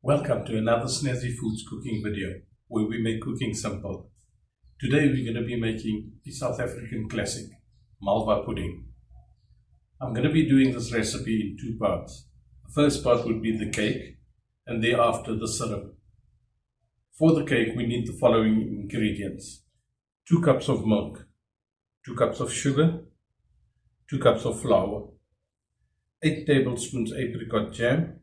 Welcome to another Snazzy Foods cooking video where we make cooking simple. Today we're going to be making the South African classic, Malva Pudding. I'm going to be doing this recipe in two parts. The first part would be the cake and thereafter the syrup. For the cake we need the following ingredients: 2 cups of milk, 2 cups of sugar, 2 cups of flour, 8 tablespoons apricot jam,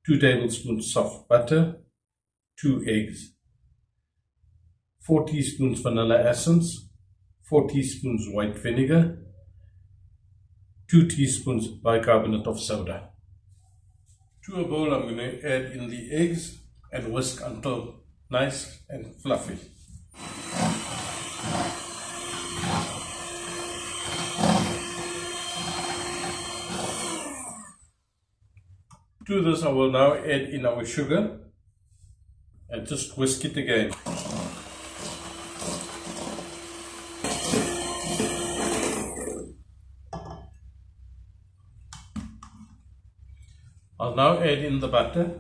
2 tablespoons soft butter, 2 eggs, 4 teaspoons vanilla essence, 4 teaspoons white vinegar, 2 teaspoons bicarbonate of soda. To a bowl I'm going to add in the eggs and whisk until nice and fluffy. To this I will now add in our sugar and just whisk it again. I'll now add in the butter.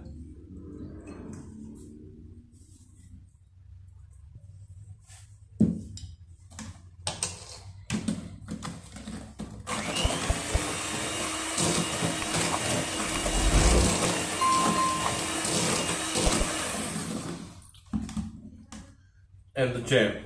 And the jam.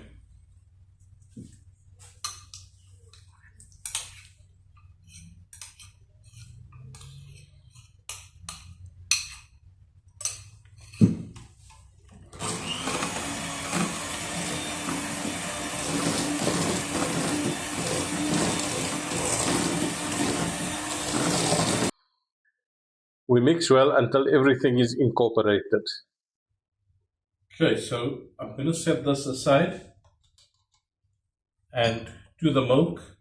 We mix well until everything is incorporated. Okay, so I'm going to set this aside, and to the milk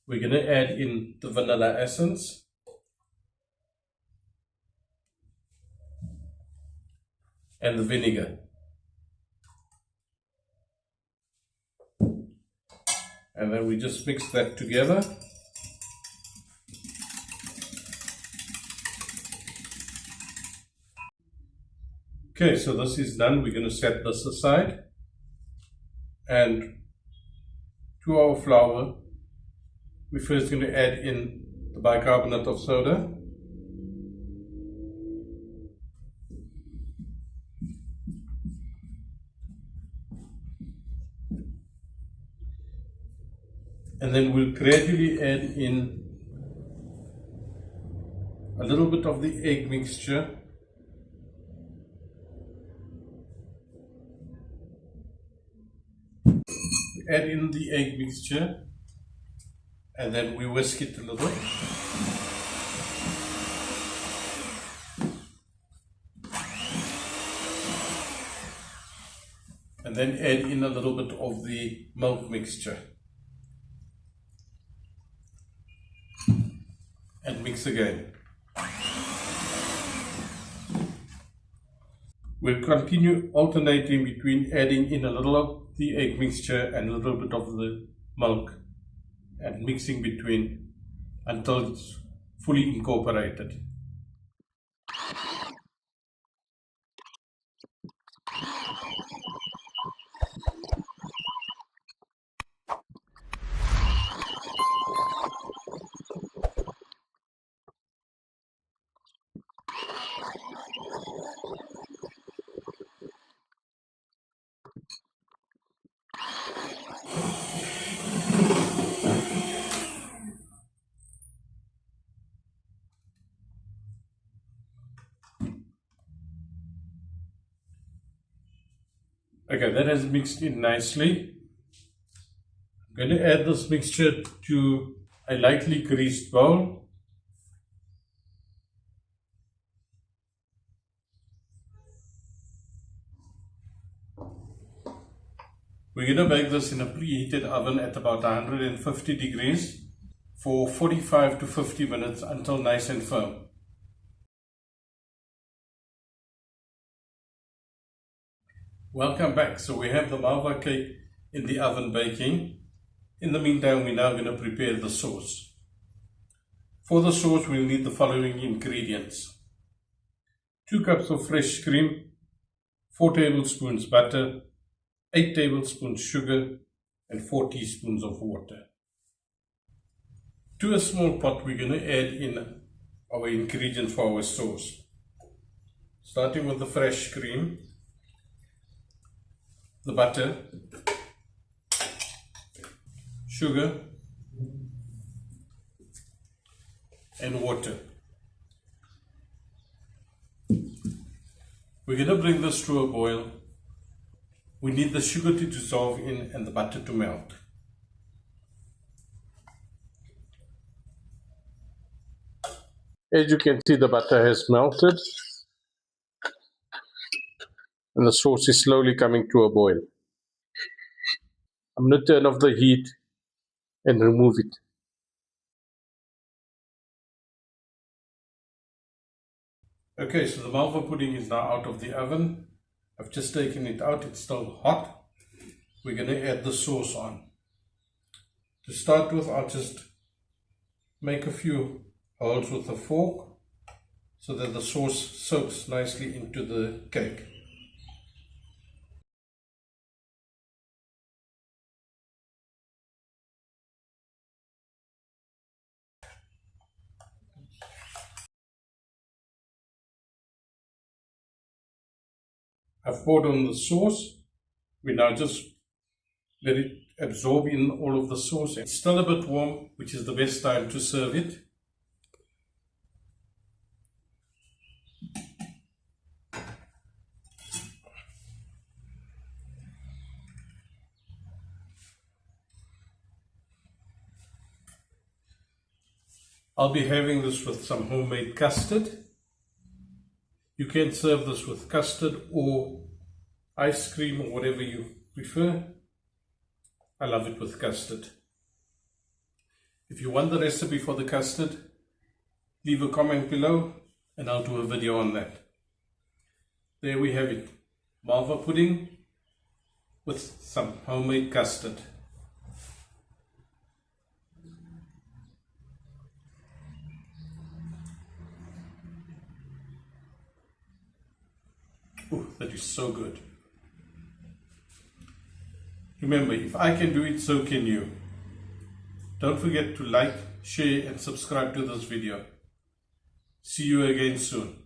we're going to add in the vanilla essence, and the vinegar, and then we just mix that together. Okay, so this is done. We're going to set this aside, and to our flour we're first going to add in the bicarbonate of soda, and then we'll gradually add in a little bit of the egg mixture, add in the egg mixture, and then we whisk it a little. And then add in a little bit of the milk mixture. And mix again. We'll continue alternating between adding in a little of the egg mixture and a little bit of the milk and mixing between until it's fully incorporated. Okay, that has mixed in nicely. I'm going to add this mixture to a lightly greased bowl. We're going to bake this in a preheated oven at about 150 degrees for 45 to 50 minutes until nice and firm. Welcome back. So we have the Malva cake in the oven baking. In the meantime, we're now going to prepare the sauce. For the sauce, we'll need the following ingredients: 2 cups of fresh cream, 4 tablespoons butter, 8 tablespoons sugar, and 4 teaspoons of water. To a small pot, we're going to add in our ingredients for our sauce. Starting with the fresh cream, the butter, sugar, and water. We're going to bring this to a boil. We need the sugar to dissolve in and the butter to melt. As you can see, the butter has melted and the sauce is slowly coming to a boil. I'm going to turn off the heat and remove it. Okay, so the Malva pudding is now out of the oven. I've just taken it out, it's still hot. We're going to add the sauce on. To start with, I'll just make a few holes with a fork so that the sauce soaks nicely into the cake. I've poured on the sauce. We now just let it absorb in all of the sauce. It's still a bit warm, which is the best time to serve it. I'll be having this with some homemade custard. You can serve this with custard or ice cream or whatever you prefer. I love it with custard. If you want the recipe for the custard, leave a comment below and I'll do a video on that. There we have it, Malva pudding with some homemade custard. Ooh, that is so good. Remember, if I can do it, so can you. Don't forget to like, share and subscribe to this video. See you again soon.